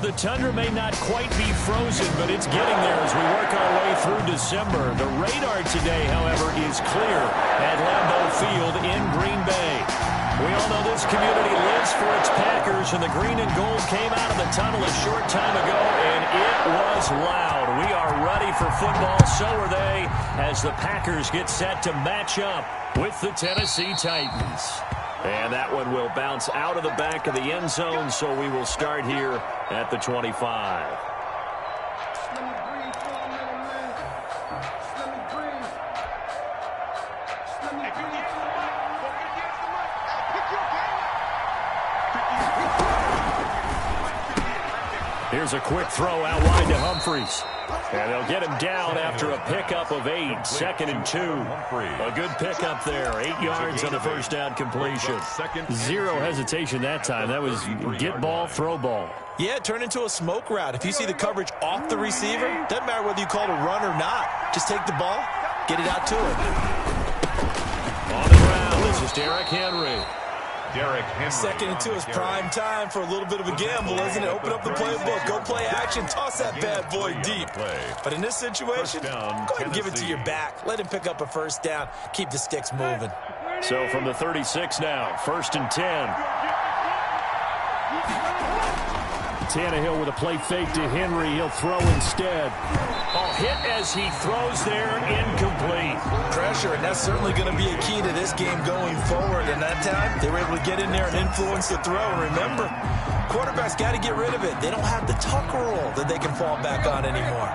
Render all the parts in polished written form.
the tundra may not quite be frozen, but it's getting there as we work our way through December. The radar today, however, is clear at Lambeau Field in Green Bay. We all know this community lives for its Packers, and the green and gold came out of the tunnel a short time ago, and it was loud. We are ready for football, so are they, as the Packers get set to match up with the Tennessee Titans. And that one will bounce out of the back of the end zone, so we will start here at the 25. Here's a quick throw out wide to Humphries. And they'll get him down after a pickup of 8, 2nd and 2. A good pickup there, 8 yards on the first down completion. Zero hesitation that time. That was get ball, throw ball. Yeah, turn into a smoke route. If you see the coverage off the receiver, doesn't matter whether you call it a run or not. Just take the ball, get it out to him. On the ground, this is Derrick Henry. Derrick Henry. 2nd and 2 is prime time for a little bit of a gamble, isn't it? Open up the playbook, go play action, toss that bad boy deep. But in this situation, go ahead and give it to your back. Let him pick up a first down. Keep the sticks moving. So from the 36 now, 1st and 10. Tannehill with a play fake to Henry. He'll throw instead. Hit as he throws there, incomplete. Pressure, and that's certainly going to be a key to this game going forward. And that time, they were able to get in there and influence the throw. And remember, quarterbacks got to get rid of it. They don't have the tuck roll that they can fall back on anymore.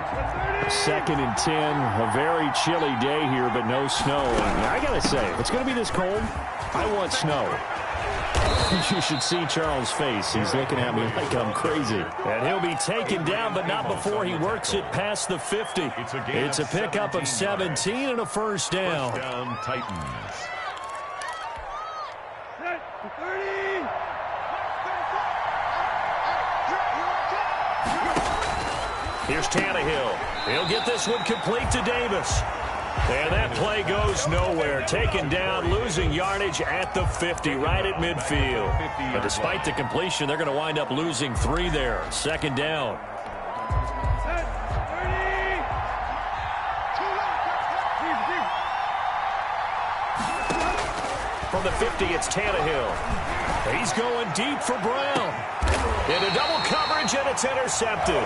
2nd and 10, a very chilly day here, but no snow. And I got to say, if it's going to be this cold, I want snow. You should see Charles' face. He's looking at me like I'm crazy. And he'll be taken down, but not before he works it past the 50. It's a pickup of 17 and a first down. First down, Titans. Here's Tannehill. He'll get this one complete to Davis. And that play goes nowhere. Taken down, losing yardage at the 50, right at midfield. But despite the completion, they're going to wind up losing 3 there. 2nd down. From the 50, it's Tannehill. He's going deep for Brown. Into double coverage, and it's intercepted.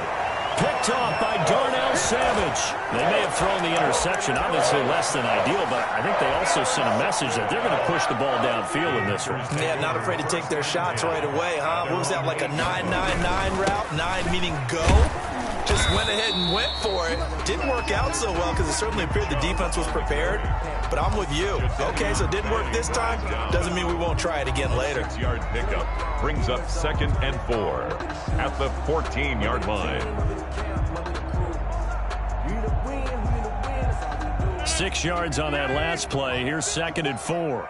Picked off by Darnell Savage. They may have thrown the interception, obviously less than ideal, but I think they also sent a message that they're going to push the ball downfield in this one. Yeah, not afraid to take their shots right away, huh? What was that, like a 9-9-9 route? 9 meaning go? Just went ahead and went for it. Didn't work out so well because it certainly appeared the defense was prepared. But I'm with you. Okay, so it didn't work this time. Doesn't mean we won't try it again later. 6-yard pickup brings up 2nd and 4 at the 14-yard line. 6 yards on that last play. Here's 2nd and 4.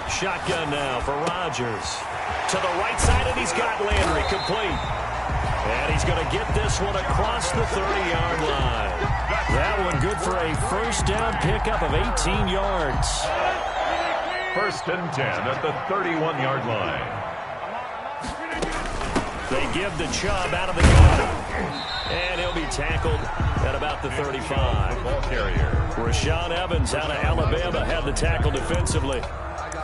Shotgun now for Rodgers. To the right side, and he's got Landry complete. And he's going to get this one across the 30-yard line. That one good for a first down pickup of 18 yards. 1st and 10 at the 31-yard line. They give the Chubb out of the gun. And he'll be tackled at about the 35. Ball carrier. Rashaan Evans out of Alabama had the tackle defensively.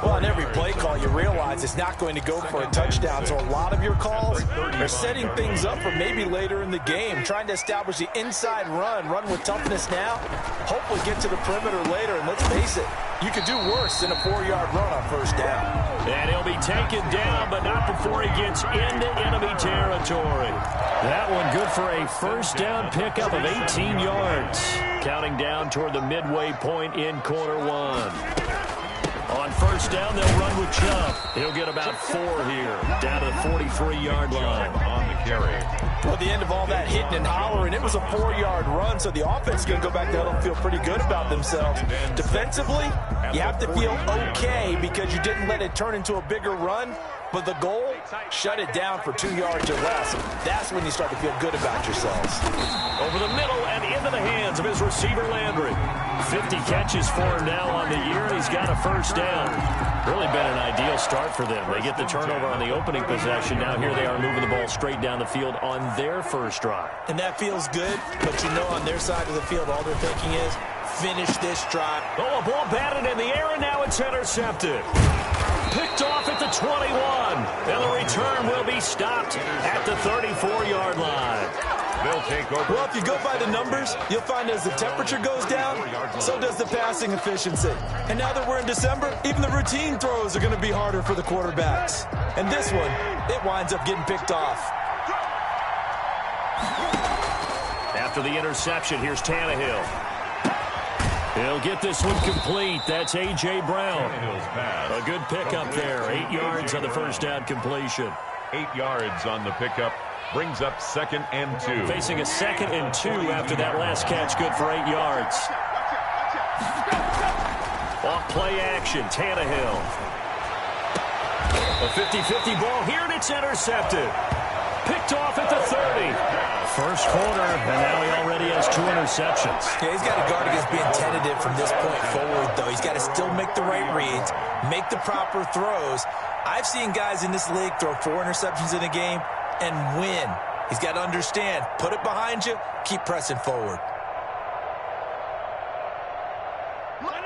Well, on every play call, you realize it's not going to go for a touchdown. So a lot of your calls are setting things up for maybe later in the game, trying to establish the inside run with toughness now, hopefully get to the perimeter later. And let's face it, you could do worse than a 4-yard run on first down. And he'll be taken down, but not before he gets into enemy territory. That one good for a first down pickup of 18 yards. Counting down toward the midway point in quarter 1. On first down, they'll run with Chubb. He'll get about 4 here, down to the 43-yard line. On the carry. Well, at the end of all that hitting and hollering, it was a 4-yard run, so the offense is going to go back to huddle and feel pretty good about themselves. Defensively, you have to feel okay because you didn't let it turn into a bigger run, but the goal, shut it down for 2 yards or less. That's when you start to feel good about yourselves. Over the middle and into the hands of his receiver, Landry. 50 catches for him now on the year, and he's got a first down. Really been an ideal start for them. They get the turnover on the opening possession. Now here they are moving the ball straight down the field on their first drive. And that feels good, but you know on their side of the field, all they're thinking is, finish this drive. Oh, a ball batted in the air, and now it's intercepted. Picked off at the 21. And the return will be stopped at the 34-yard line. They'll take over. Well, if you go by the numbers, you'll find as the temperature goes down, so does the passing efficiency. And now that we're in December, even the routine throws are going to be harder for the quarterbacks. And this one, it winds up getting picked off. After the interception, here's Tannehill. He'll get this one complete. That's A.J. Brown. A good pickup there. 8 yards on the first down completion. 8 yards on the pickup. Brings up 2nd and 2. Facing a 2nd and 2 after that last catch. Good for 8 yards. Off play action. Tannehill. A 50-50 ball here, and it's intercepted. Picked off at the 30. First quarter, and now he already has 2 interceptions. Yeah, he's got to guard against being tentative from this point forward, though. He's got to still make the right reads, make the proper throws. I've seen guys in this league throw 4 interceptions in a game and win. He's got to understand, put it behind you, keep pressing forward.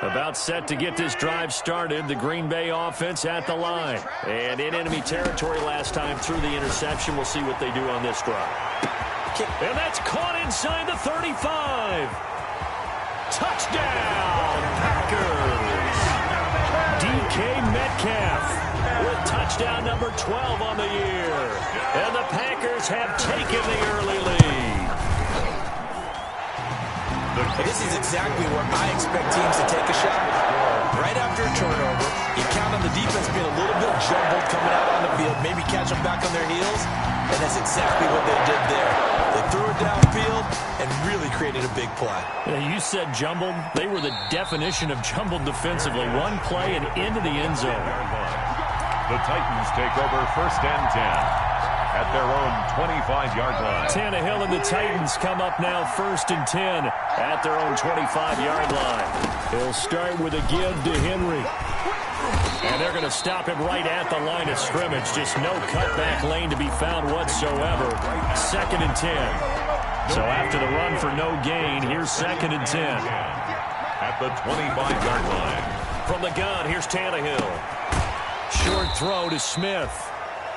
About set to get this drive started, the Green Bay offense at the line. And in enemy territory last time through the interception. We'll see what they do on this drive. And that's caught inside the 35. Touchdown, Packers. DK Metcalf with touchdown number 12 on the year. And the Packers have taken the early lead. This is exactly where I expect teams to take a shot. Right after a turnover, you count on the defense being a little bit jumbled coming out on the field, maybe catch them back on their heels, and that's exactly what they did there. They threw it downfield and really created a big play. You said jumbled. They were the definition of jumbled defensively. One play and into the end zone. The Titans take over 1st and 10. At their own 25-yard line. Tannehill and the Titans come up now 1st and 10 at their own 25-yard line. He'll start with a give to Henry. And they're going to stop him right at the line of scrimmage. Just no cutback lane to be found whatsoever. 2nd and 10. So after the run for no gain, here's 2nd and 10. At the 25-yard line. From the gun, here's Tannehill. Short throw to Smith.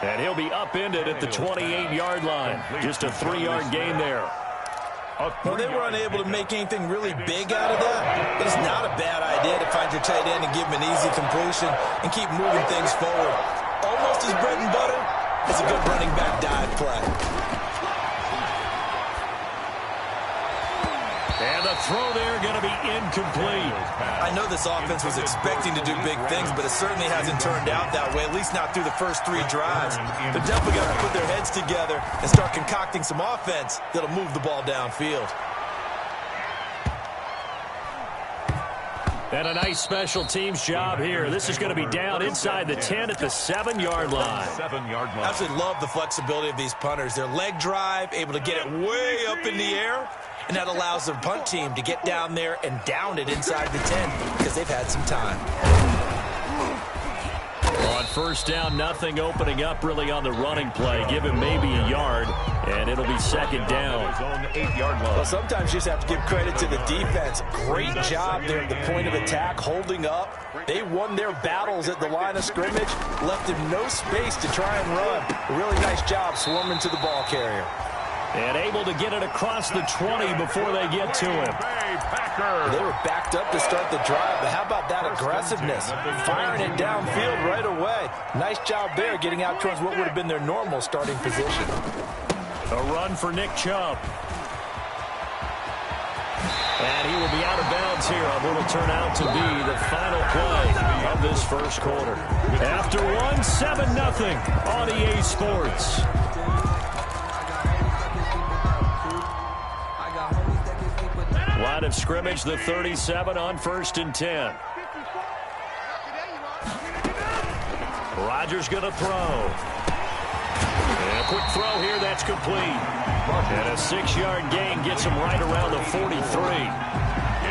And he'll be upended at the 28-yard line. Just a 3-yard gain there. Well, they were unable to make anything really big out of that. But it's not a bad idea to find your tight end and give him an easy completion and keep moving things forward. Almost as bread and butter as a good running back dive play. And the throw there going to be incomplete. I know this offense was expecting to do big things, but it certainly hasn't turned out that way, at least not through the first 3 drives. They're definitely going to put their heads together and start concocting some offense that'll move the ball downfield. And a nice special teams job here. This is going to be down inside the 10 at the 7-yard line. 7-yard line. I absolutely love the flexibility of these punters. Their leg drive, able to get it way up in the air. And that allows their punt team to get down there and down it inside the 10 because they've had some time. On 1st down, nothing opening up really on the running play. Give him maybe a yard, and it'll be 2nd down. Zone 8-yard line. Well, sometimes you just have to give credit to the defense. Great job there at the point of attack, holding up. They won their battles at the line of scrimmage, left him no space to try and run. A really nice job swarming to the ball carrier. And able to get it across the 20 before they get to him. They were backed up to start the drive, but how about that aggressiveness? Firing it downfield right away. Nice job there, getting out towards what would have been their normal starting position. A run for Nick Chubb. And he will be out of bounds here on what will turn out to be the final play of this first quarter. After one, 7-0 on EA Sports. Line of scrimmage, the 37 on 1st and 10. Rodgers going to throw. And a quick throw here, that's complete. And a 6-yard gain gets him right around the 43.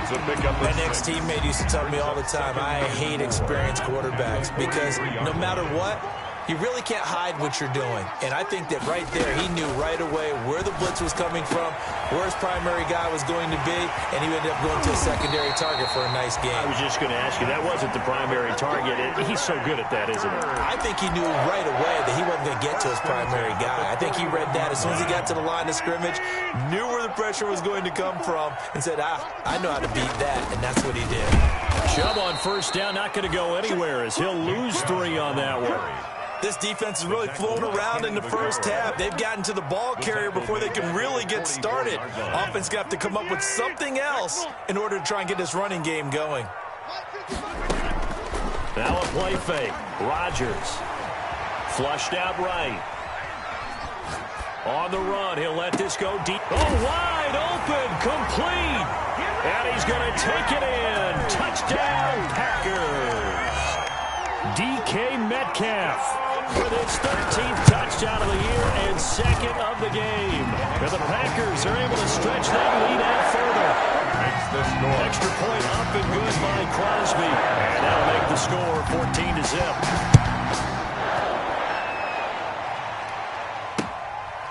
My next teammate used to tell me all the time, I hate experienced quarterbacks because no matter what, you really can't hide what you're doing. And I think that right there, he knew right away where the blitz was coming from, where his primary guy was going to be, and he ended up going to a secondary target for a nice game. I was just going to ask you, that wasn't the primary target. He's so good at that, isn't he? I think he knew right away that he wasn't going to get to his primary guy. I think he read that as soon as he got to the line of scrimmage, knew where the pressure was going to come from, and said, I know how to beat that, and that's what he did. Chubb on first down, not going to go anywhere as he'll lose 3 on that one. This defense is really flown around in the first half. They've gotten to the ball carrier before they can really get started. Offense got to come up with something else in order to try and get this running game going. Now a play fake. Rodgers flushed out right. On the run, he'll let this go deep. Oh, wide open, complete. And he's going to take it in. Touchdown, Packers. DK Metcalf with his 13th touchdown of the year and 2nd of the game. And the Packers are able to stretch that lead out further. Extra point up and good by Crosby. And that'll make the score 14-0.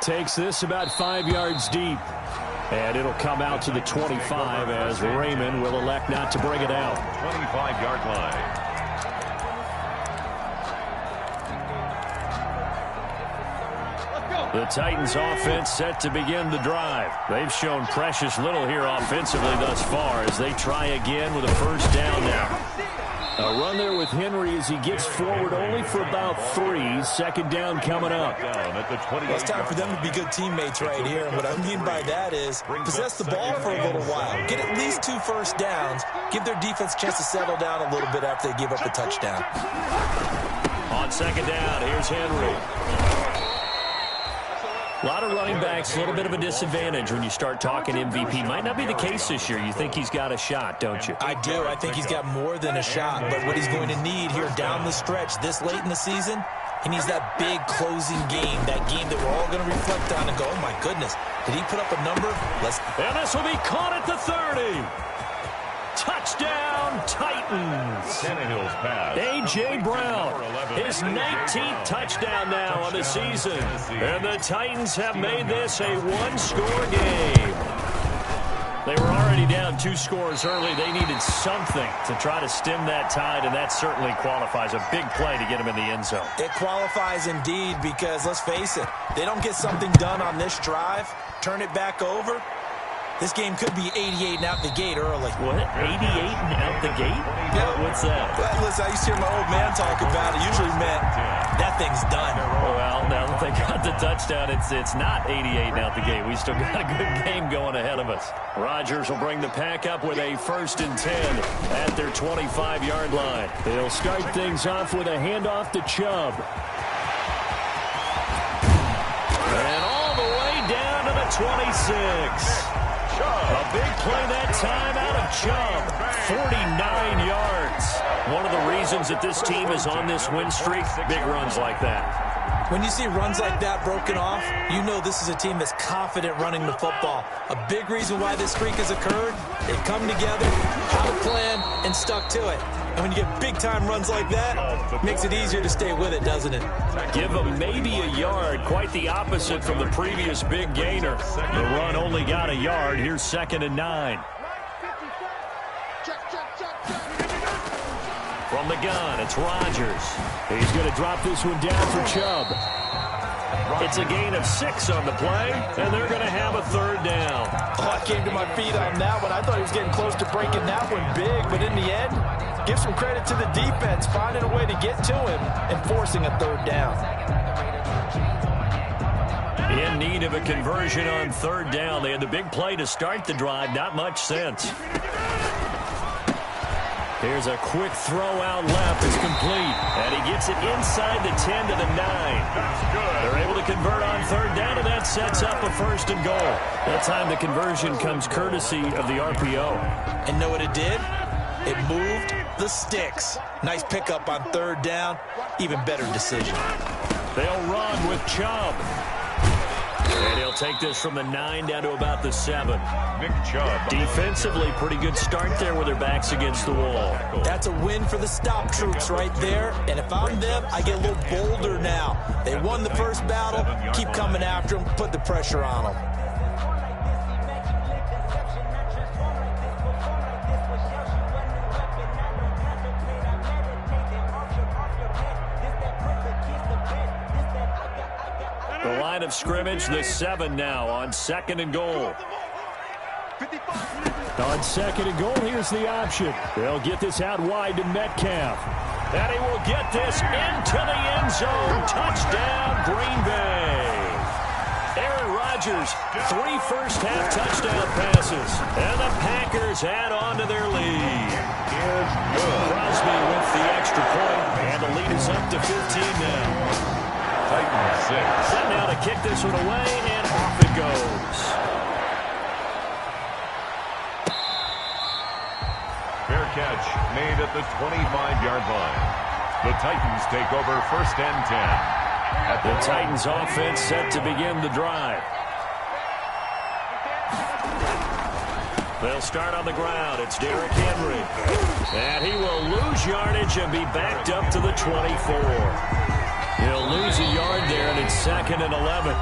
Takes this about 5 yards deep. And it'll come out to the 25 as Raymond will elect not to bring it out. 25-yard line. The Titans offense set to begin the drive. They've shown precious little here offensively thus far as they try again with a first down now. A run there with Henry as he gets forward only for about 3. 2nd down coming up. Well, it's time for them to be good teammates right here. And what I mean by that is possess the ball for a little while. Get at least 2 first downs. Give their defense a chance to settle down a little bit after they give up the touchdown. On 2nd down, here's Henry. A lot of running backs, a little bit of a disadvantage when you start talking MVP. Might not be the case this year. You think he's got a shot, don't you? I do. I think he's got more than a shot. But what he's going to need here down the stretch this late in the season, he needs that big closing game, that game that we're all going to reflect on and go, oh, my goodness, did he put up a number? And this will be caught at the 30. Touchdown, Titans. A.J. Brown, his 19th touchdown now on the season. And the Titans have made this a 1-score game. They were already down 2 scores early. They needed something to try to stem that tide, and that certainly qualifies. A big play to get them in the end zone. It qualifies indeed because, let's face it, they don't get something done on this drive, turn it back over. This game could be 88 and out the gate early. What? 88 and out the gate? Yeah. What's that? Well, listen, I used to hear my old man talk about it. Usually meant that thing's done. Well, now that they got the touchdown, it's not 88 and out the gate. We still got a good game going ahead of us. Rodgers will bring the pack up with a 1st and 10 at their 25-yard line. They'll start things off with a handoff to Chubb. And all the way down to the 26. A big play that time out of Chubb. 49 yards. One of the reasons that this team is on this win streak, big runs like that. When you see runs like that broken off, you know this is a team that's confident running the football. A big reason why this streak has occurred, they've come together, had a plan, and stuck to it. And when you get big-time runs like that, it makes it easier to stay with it, doesn't it? Give them maybe a yard. Quite the opposite from the previous big gainer. The run only got a yard. Here's 2nd and 9. From the gun, it's Rodgers. He's going to drop this one down for Chubb. It's a gain of 6 on the play, and they're going to have a 3rd down. Oh, I came to my feet on that one. I thought he was getting close to breaking that one big, but in the end, give some credit to the defense, finding a way to get to him and forcing a 3rd down. In need of a conversion on 3rd down. They had the big play to start the drive. Not much sense. Here's a quick throw out left. It's complete. And he gets it inside the 10 to the 9. They're able to convert on 3rd down, and that sets up a 1st and goal. That time the conversion comes courtesy of the RPO. And know what it did? It moved the sticks. Nice pickup on 3rd down. Even better decision. They'll run with Chubb. And he'll take this from the 9 down to about the 7. Nick Chubb. Defensively, pretty good start there with their backs against the wall. That's a win for the stop troops right there. And if I'm them, I get a little bolder now. They won the first battle. Keep coming after them. Put the pressure on them. The line of scrimmage, the 7 now on 2nd and goal. On 2nd and goal, here's the option. They'll get this out wide to Metcalf. And he will get this into the end zone. Touchdown, Green Bay. Aaron Rodgers, 3 first-half touchdown passes. And the Packers add on to their lead. Crosby with the extra point, and the lead is up to 15 now. Titans 6. Set now to kick this one away, and off it goes. Fair catch made at the 25-yard line. The Titans take over 1st and 10. The Titans offense set to begin the drive. They'll start on the ground. It's Derrick Henry. And he will lose yardage and be backed up to the 24. He'll lose a yard there, and it's 2nd and 11.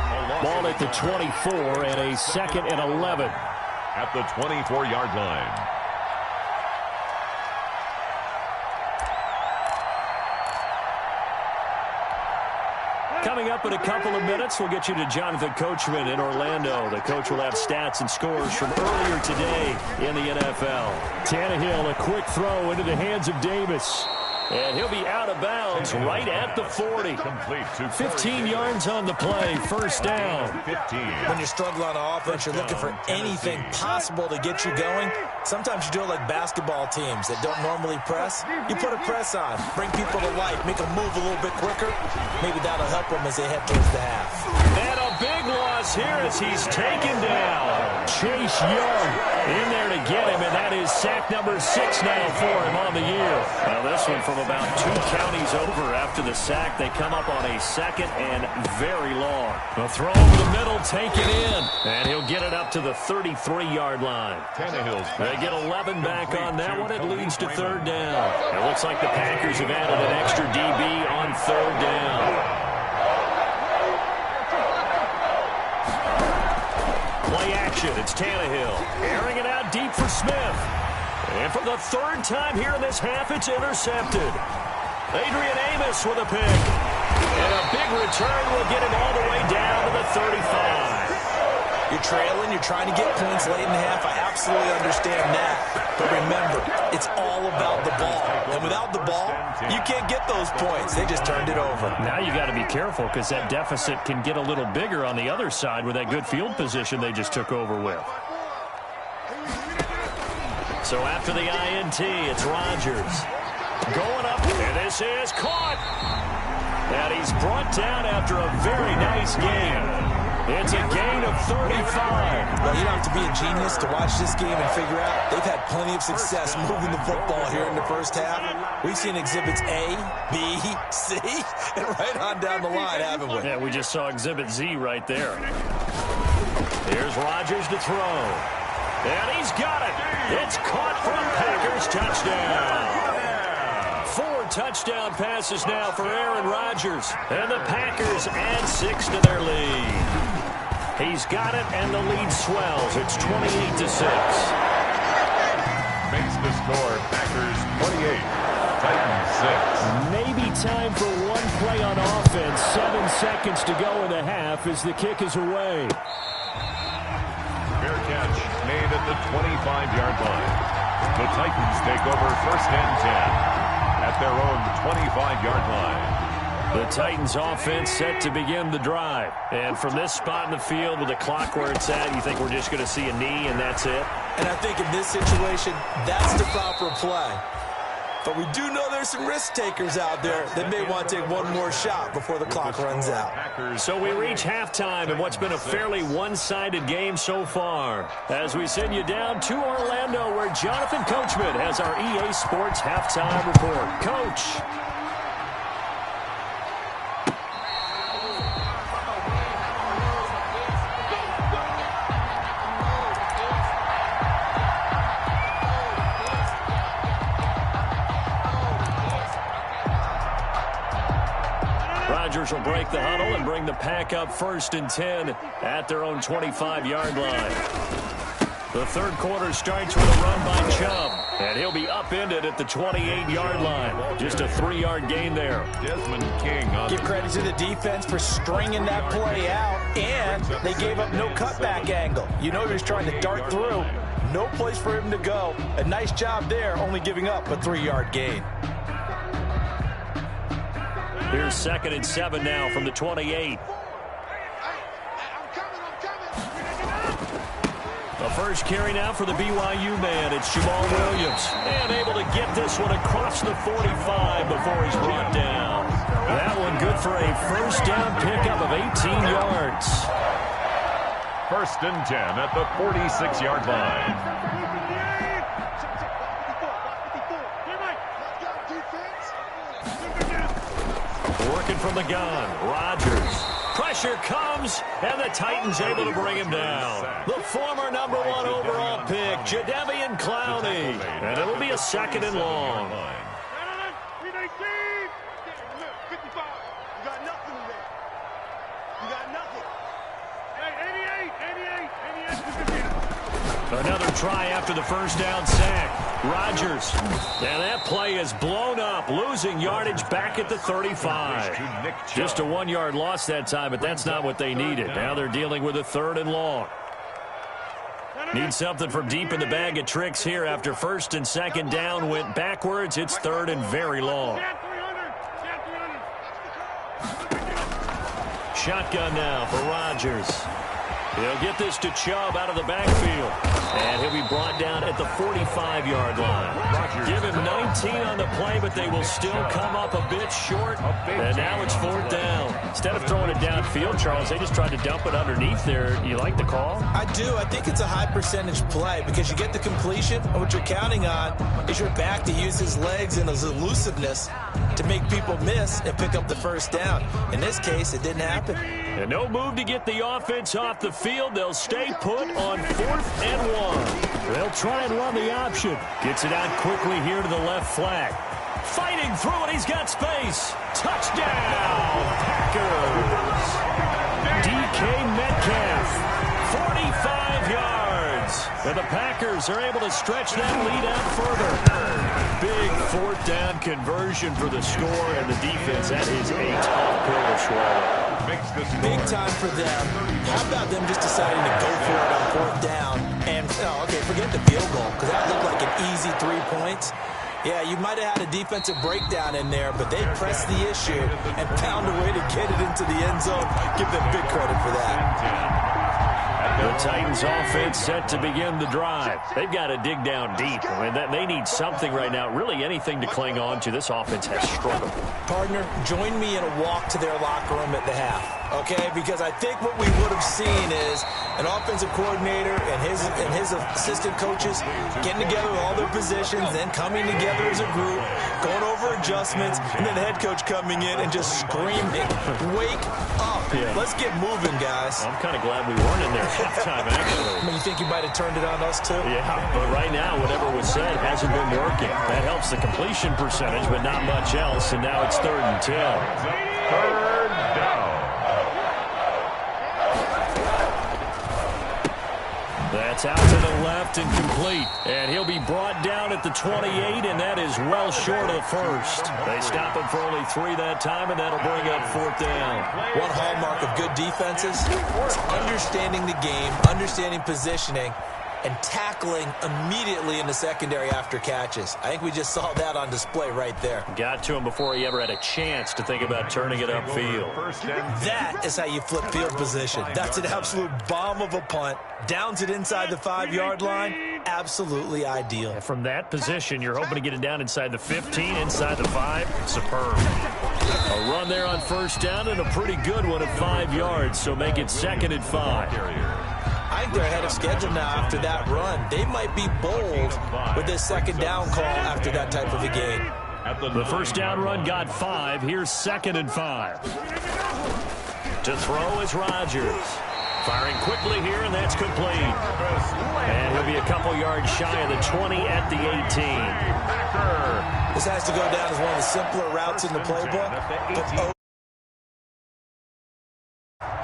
Ball at the 24 and a 2nd and 11. At the 24-yard line. Coming up in a couple of minutes, we'll get you to Jonathan Coachman in Orlando. The coach will have stats and scores from earlier today in the NFL. Tannehill, a quick throw into the hands of Davis. And he'll be out of bounds right at the 40. Complete to 15 yards on the play, 1st down. 15. When you struggle on offense, you're looking for anything possible to get you going. Sometimes you do it like basketball teams that don't normally press. You put a press on, bring people to life, make them move a little bit quicker. Maybe that'll help them as they head towards the half. And a big loss here as he's taken down. Chase Young in there to get him, and that is sack number 6 now for him on the year. Now this one from about 2 counties over after the sack. They come up on a 2nd and very long. The throw over the middle, taken in, and he'll get it up to the 33-yard line. Tannehill's They get 11 back on that one. It leads to 3rd down. It looks like the Packers have added an extra DB on 3rd down. Play action. It's Tannehill. Airing it out deep for Smith. And for the 3rd time here in this half, it's intercepted. Adrian Amos with a pick. And a big return will get him all the way down to the 35. You're trailing, you're trying to get points late in the half. I absolutely understand that. But remember, it's all about the ball. And without the ball, you can't get those points. They just turned it over. Now you got to be careful because that deficit can get a little bigger on the other side with that good field position they just took over with. So after the INT, it's Rodgers. Going up, and this is caught. And he's brought down after a very nice game. It's a gain of 35. Well, you don't have to be a genius to watch this game and figure out they've had plenty of success moving the football here in the first half. We've seen exhibits A, B, C, and right on down the line, haven't we? Yeah, we just saw exhibit Z right there. Here's Rodgers to throw. And he's got it. It's caught for a Packers touchdown. 4 touchdown passes now for Aaron Rodgers. And the Packers add 6 to their lead. He's got it, and the lead swells. It's 28-6. makes the score. Packers 28, Titans 6. Maybe time for one play on offense. 7 seconds to go in the half as the kick is away. Fair catch made at the 25-yard line. The Titans take over 1st and 10 at their own 25-yard line. The Titans offense set to begin the drive. And from this spot in the field with the clock where it's at, you think we're just going to see a knee and that's it? And I think in this situation, that's the proper play. But we do know there's some risk takers out there that may want to take one more shot before the clock runs out. So we reach halftime in what's been a fairly one-sided game so far. As we send you down to Orlando where Jonathan Coachman has our EA Sports halftime report. Coach. Rodgers will break the huddle and bring the Pack up 1st and 10 at their own 25-yard line. The third quarter starts with a run by Chubb, and he'll be upended at the 28-yard line. Just a 3-yard gain there. Desmond King. Give credit to the defense for stringing that play out, and they gave up no cutback angle. You know he was trying to dart through. No place for him to go. A nice job there, only giving up a 3-yard gain. Here's 2nd and 7 now from the 28. The first carry now for the BYU man. It's Jamal Williams. And able to get this one across the 45 before he's brought down. That one good for a first down pickup of 18 yards. 1st and 10 at the 46-yard line. Working from the gun. Rodgers. Pressure comes, and the Titans able to bring him down. The former #1 overall pick, Jadeveon Clowney. And it'll be a 2nd and long. Another try after the first down sack. Rodgers. And that play is blown up, losing yardage back at the 35. Just a 1-yard loss that time, but that's not what they needed. Now they're dealing with a 3rd and long. Need something from deep in the bag of tricks here after 1st and 2nd down went backwards. It's 3rd and very long. Shotgun now for Rodgers. He'll get this to Chubb out of the backfield. And he'll be brought down at the 45-yard line. Give him 19 on the play, but they will still come up a bit short. And now it's 4th down. Instead of throwing it downfield, Charles, they just tried to dump it underneath there. You like the call? I do. I think it's a high percentage play because you get the completion, and what you're counting on is your back to use his legs and his elusiveness to make people miss and pick up the first down. In this case, it didn't happen. And no move to get the offense off the field. They'll stay put on 4th and 1. They'll try and run the option. Gets it out quickly here to the left flat. Fighting through it. He's got space. Touchdown, Packers. DK Metcalf, 45 yards. And the Packers are able to stretch that lead out further. Big 4th down conversion for the score, and the defense, that is a tough pill to swallow. Big time for them. How about them just deciding to go for it on 4th down? And, okay, forget the field goal, because that looked like an easy 3 points. Yeah, you might have had a defensive breakdown in there, but they pressed the issue and found a way to get it into the end zone. Give them big credit for that. The Titans offense set to begin the drive. They've got to dig down deep. I mean, they need something right now, really anything to cling on to. This offense has struggled. Partner, join me in a walk to their locker room at the half, okay? Because I think what we would have seen is an offensive coordinator and his assistant coaches getting together with all their positions, then coming together as a group, going over adjustments, and then the head coach coming in and just screaming, "Wake up. Yeah. Let's get moving, guys." I'm kind of glad we weren't in there halftime, actually. I mean, you think you might have turned it on us, too? Yeah, but right now, whatever was said hasn't been working. That helps the completion percentage, but not much else, and now it's 3rd and 10. 3rd down. That's out to the left and complete. And he'll be brought down at the 28, and that is well short of the first. They stop him for only 3 that time, and that'll bring up 4th down. One hallmark of good defenses is understanding the game, understanding positioning, and tackling immediately in the secondary after catches. I think we just saw that on display right there. Got to him before he ever had a chance to think about turning it upfield. That is how you flip field position. That's an absolute bomb of a punt. Downs it inside the 5-yard line. Absolutely ideal. And from that position, you're hoping to get it down inside the 15, inside the 5. Superb. A run there on 1st down, and a pretty good one at 5 yards, so make it 2nd and 5. I think they're ahead of schedule now after that run. They might be bold with this 2nd down call after that type of a game. The first down run got 5. Here's 2nd and 5. To throw is Rodgers. Firing quickly here, and that's complete. And he'll be a couple yards shy of the 20 at the 18. This has to go down as one of the simpler routes in the playbook. But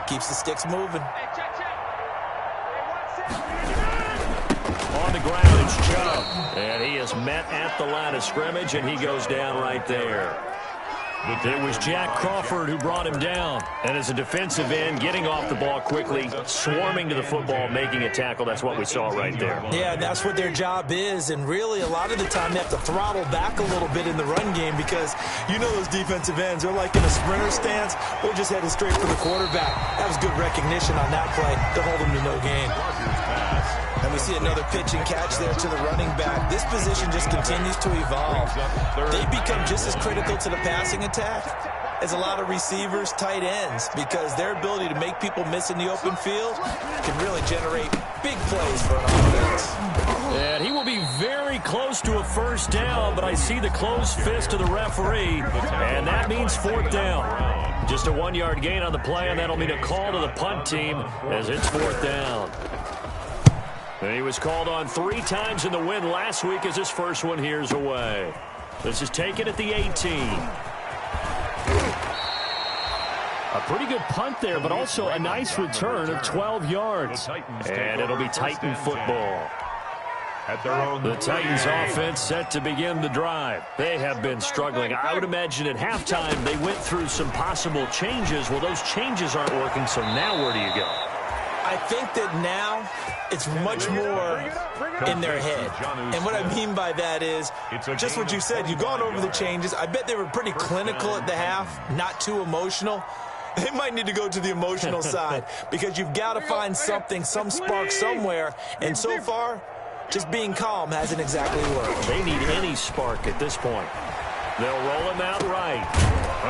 Keeps the sticks moving. On the ground, it's Chubb. And he is met at the line of scrimmage, and he goes down right there. It was Jack Crawford who brought him down. And as a defensive end, getting off the ball quickly, swarming to the football, making a tackle. That's what we saw right there. Yeah, that's what their job is. And really, a lot of the time, they have to throttle back a little bit in the run game because you know those defensive ends, they're like in a sprinter stance. We're just headed straight for the quarterback. That was good recognition on that play to hold him to no gain. And we see another pitch and catch there to the running back. This position just continues to evolve. They become just as critical to the passing attack as a lot of receivers, tight ends, because their ability to make people miss in the open field can really generate big plays for an offense. And he will be very close to a first down, but I see the closed fist of the referee, and that means fourth down. Just a 1-yard gain on the play, and that'll mean a call to the punt team as it's fourth down. And he was called on 3 times in the win last week as his first one here's away. This is taken at the 18. A pretty good punt there, but also a nice return of 12 yards. And it'll be Titan football. The Titans offense set to begin the drive. They have been struggling. I would imagine at halftime they went through some possible changes. Well, those changes aren't working, so now where do you go? I think that now it's much more in their head. And what I mean by that is just what you said. You've gone over the changes. I bet they were pretty clinical at the half, not too emotional. They might need to go to the emotional side because you've got to find something, some spark somewhere. And so far, just being calm hasn't exactly worked. They need any spark at this point. They'll roll him out right.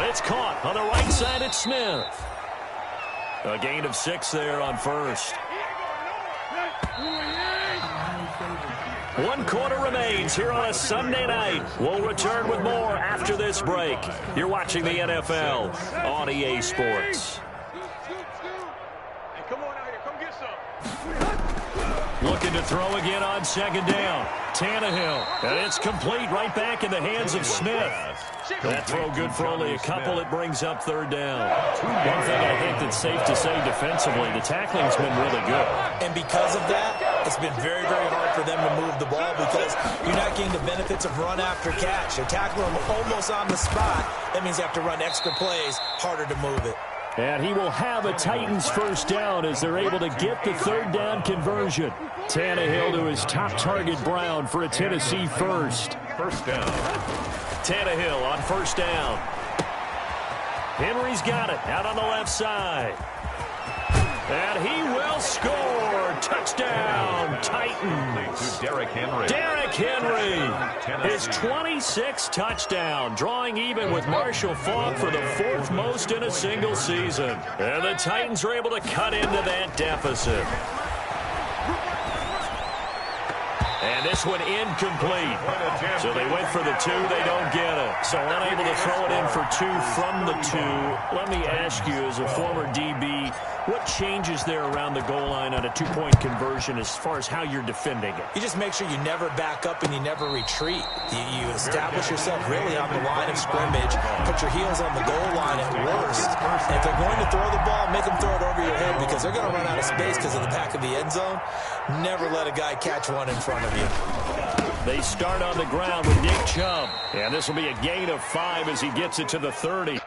It's caught on the right side at Smith. A gain of 6 there on first. 1 quarter remains here on a Sunday night. We'll return with more after this break. You're watching the NFL on EA Sports. Looking to throw again on second down. Tannehill. And it's complete right back in the hands of Smith. That throw good for only a couple. It brings up third down. One thing I think that's safe to say defensively, the tackling's been really good. And because of that, it's been very, very hard for them to move the ball because you're not getting the benefits of run after catch. You're tackling them almost on the spot. That means you have to run extra plays, harder to move it. And he will have a Titans first down as they're able to get the third down conversion. Tannehill to his top target, Brown, for a Tennessee first. First down. Tannehill on first down. Henry's got it out on the left side. And he will score. Touchdown, Titans. Derrick Henry. Derrick Henry. His 26th touchdown, drawing even with Marshall Faulk for the 4th most in a single season. And the Titans are able to cut into that deficit. And this one incomplete. So they went for the 2, they don't get it. So unable to throw it in for 2 from the 2. Let me ask you, as a former DB, what changes there around the goal line on a 2-point conversion as far as how you're defending it? You just make sure you never back up and you never retreat. You establish yourself really on the line of scrimmage, put your heels on the goal line at worst. And if they're going to throw the ball, make them throw it over your head because they're going to run out of space because of the back of the end zone. Never let a guy catch one in front of you. They start on the ground with Nick Chubb. And this will be a gain of 5 as he gets it to the 30.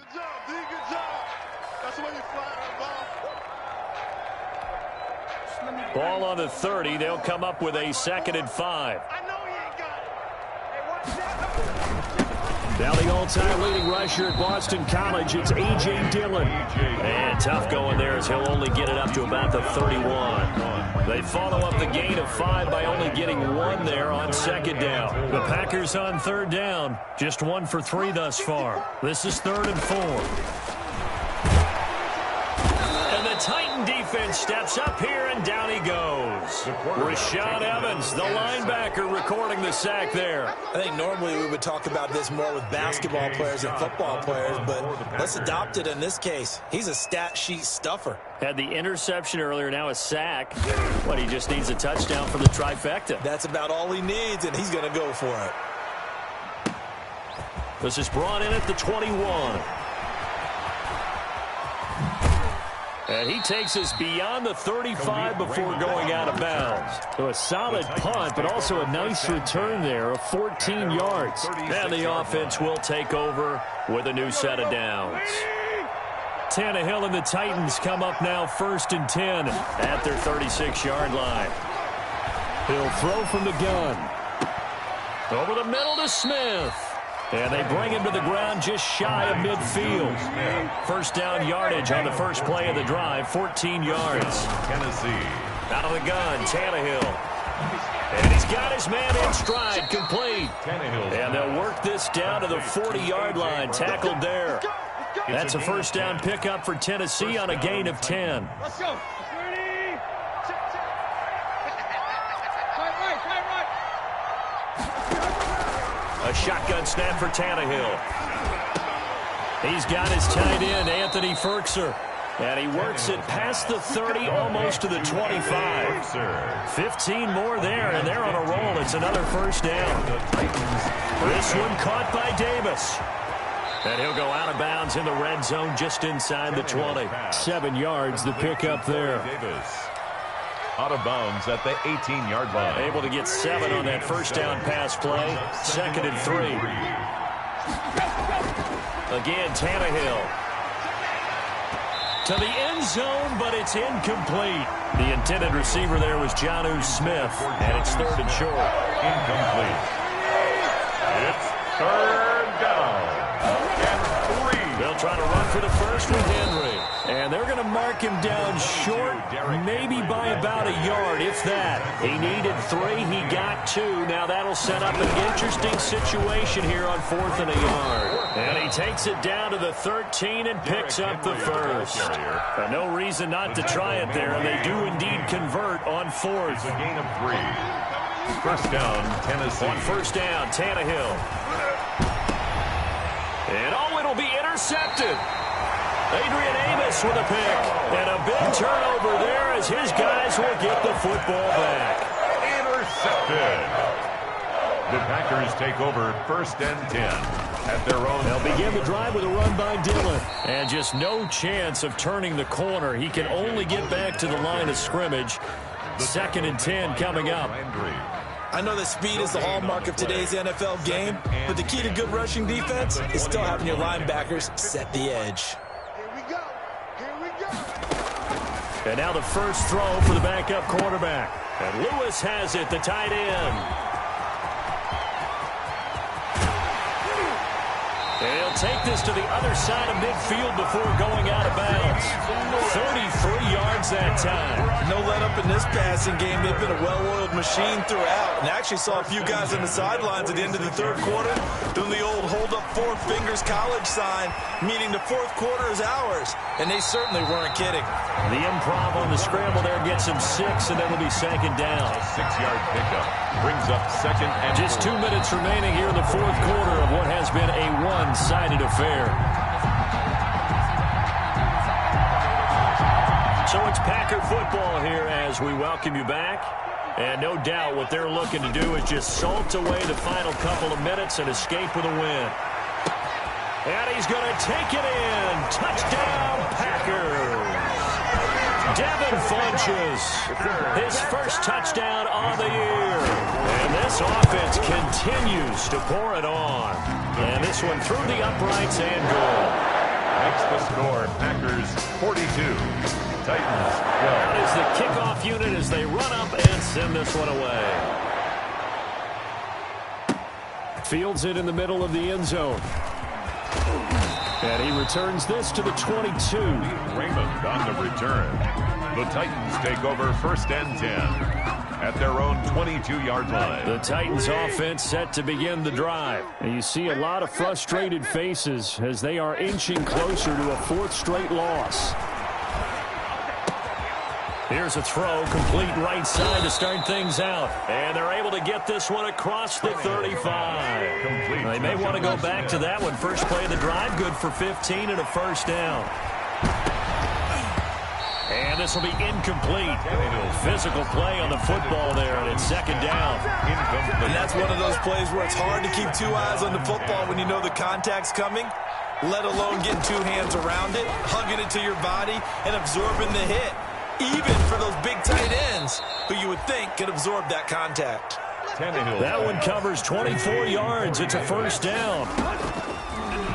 Good job, D. Good job. That's the way you fly that ball. Ball on the 30. They'll come up with a 2nd and 5. I know he ain't got it. Hey, watch that. Now the all-time leading rusher at Boston College, it's A.J. Dillon. And tough going there as he'll only get it up to about the 31. They follow up the gain of 5 by only getting 1 there on second down. The Packers on third down, just 1 for 3 thus far. This is 3rd and 4. And the Titan defense steps up here, and down he goes. Rashaan Evans, the linebacker, recording the sack there. I think normally we would talk about this more with basketball players and football players, but let's adopt it in this case. He's a stat sheet stuffer. Had the interception earlier, now a sack. But he just needs a touchdown for the trifecta. That's about all he needs, and he's going to go for it. This is brought in at the 21. And he takes us beyond the 35 before going out of bounds. So a solid punt, but also a nice return there of 14 yards. And the offense will take over with a new set of downs. Tannehill and the Titans come up now 1st and 10 at their 36-yard line. He'll throw from the gun. Over the middle to Smith. And they bring him to the ground just shy of midfield. First down yardage on the first play of the drive, 14 yards. Tennessee. Out of the gun, Tannehill. And he's got his man in stride, complete. And they'll work this down to the 40-yard line, tackled there. That's a first down pickup for Tennessee on a gain of 10. Let's go. A shotgun snap for Tannehill. He's got his tight end, Anthony Firkser. And he works it past the 30, almost to the 25. 15 more there, and they're on a roll. It's another first down. This one caught by Davis. And he'll go out of bounds in the red zone just inside the 20. 7 yards, the pickup there. Out of bounds at the 18-yard line. Able to get 7 on that first down pass play. 2nd and 3. Again, Tannehill. To the end zone, but it's incomplete. The intended receiver there was Jonnu Smith, and it's 3rd and short. Incomplete. It's 3rd down. And 3. They'll try to run for the first with Henry. And they're going to mark him down short, maybe by about a yard, if that. He needed 3. He got 2. Now that'll set up an interesting situation here on 4th and a yard. And he takes it down to the 13 and picks up the first. No reason not to try it there, and they do indeed convert on 4th. A gain of 3. First down, Tennessee. On first down, Tannehill. And it'll be intercepted. Adrian Amos with a pick. And a big turnover there as his guys will get the football back. Intercepted. The Packers take over 1st and 10 at their own. They'll begin the drive with a run by Dillon. And just no chance of turning the corner. He can only get back to the line of scrimmage. 2nd and 10 coming up. I know that speed is the hallmark of today's NFL game, but the key to good rushing defense is still having your linebackers set the edge. And now the first throw for the backup quarterback. And Lewis has it, the tight end. And he'll take this to the other side of midfield before going out of bounds. 33 yards that time. No let up in this passing game. They've been a well-oiled machine throughout. And actually saw a few guys on the sidelines at the end of the 3rd quarter doing the old hold up 4 fingers college sign, meaning the 4th quarter is ours. And they certainly weren't kidding. The improv on the scramble there gets him 6, and then it'll be 2nd down. A 6-yard pickup brings up 2nd and just 4. 2 minutes remaining here in the 4th quarter of what has been a one-sided affair. So it's Packer football here as we welcome you back. And no doubt what they're looking to do is just salt away the final couple of minutes and escape with a win. And he's going to take it in. Touchdown, Packers. Devin Funchess, his first touchdown on the year. And this offense continues to pour it on. And this one through the uprights and good. Makes the score. Packers 42. Titans 12. That is the kickoff unit as they run up and send this one away. Fields it in the middle of the end zone. And he returns this to the 22. Raymond on the return. The Titans take over first and 10 at their own 22-yard line. The Titans offense set to begin the drive. And you see a lot of frustrated faces as they are inching closer to a fourth straight loss. Here's a throw, complete right side to start things out. And they're able to get this one across the 35. They may want to go back to that one. First play of the drive, good for 15 and a first down. And this will be incomplete. Physical play on the football there, and it's second down. And that's one of those plays where it's hard to keep two eyes on the football when you know the contact's coming, let alone getting two hands around it, hugging it to your body, and absorbing the hit. Even for those big tight ends who you would think could absorb that contact. That one covers 24 yards. It's a first down.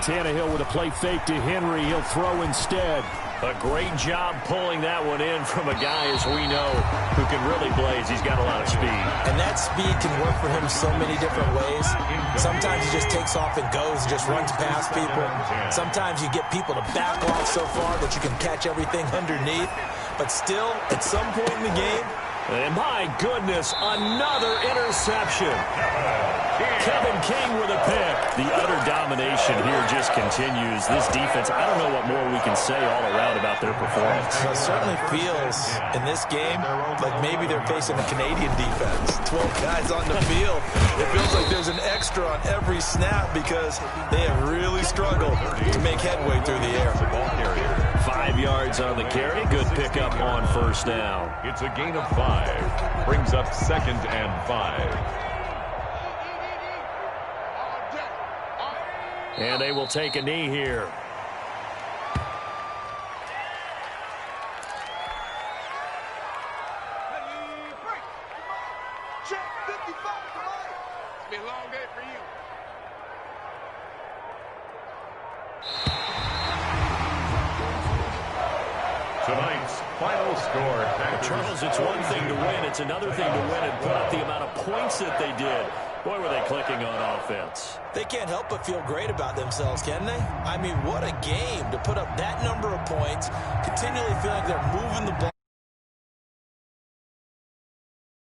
Tannehill with a play fake to Henry. He'll throw instead. A great job pulling that one in from a guy, as we know, who can really blaze. He's got a lot of speed. And that speed can work for him so many different ways. Sometimes he just takes off and goes and just runs past people. Sometimes you get people to back off so far that you can catch everything underneath. But still, at some point in the game, and my goodness, another interception. Kevin King with a pick. The utter domination here just continues. This defense, I don't know what more we can say all around about their performance. It certainly feels in this game like maybe they're facing a Canadian defense. 12 guys on the field. It feels like there's an extra on every snap because they have really struggled to make headway through the air. 5 yards on the carry. Good pickup on first down. It's a gain of 5. Brings up second and 5. And they will take a knee here. Check 55 for life. It's been a long day for you. Tonight's final score. Charles, it's one thing to win. It's another thing to win and put up the amount of points that they did. Boy, were they clicking on offense. They can't help but feel great about themselves, can they? I mean, what a game to put up that number of points, continually feel like they're moving the ball.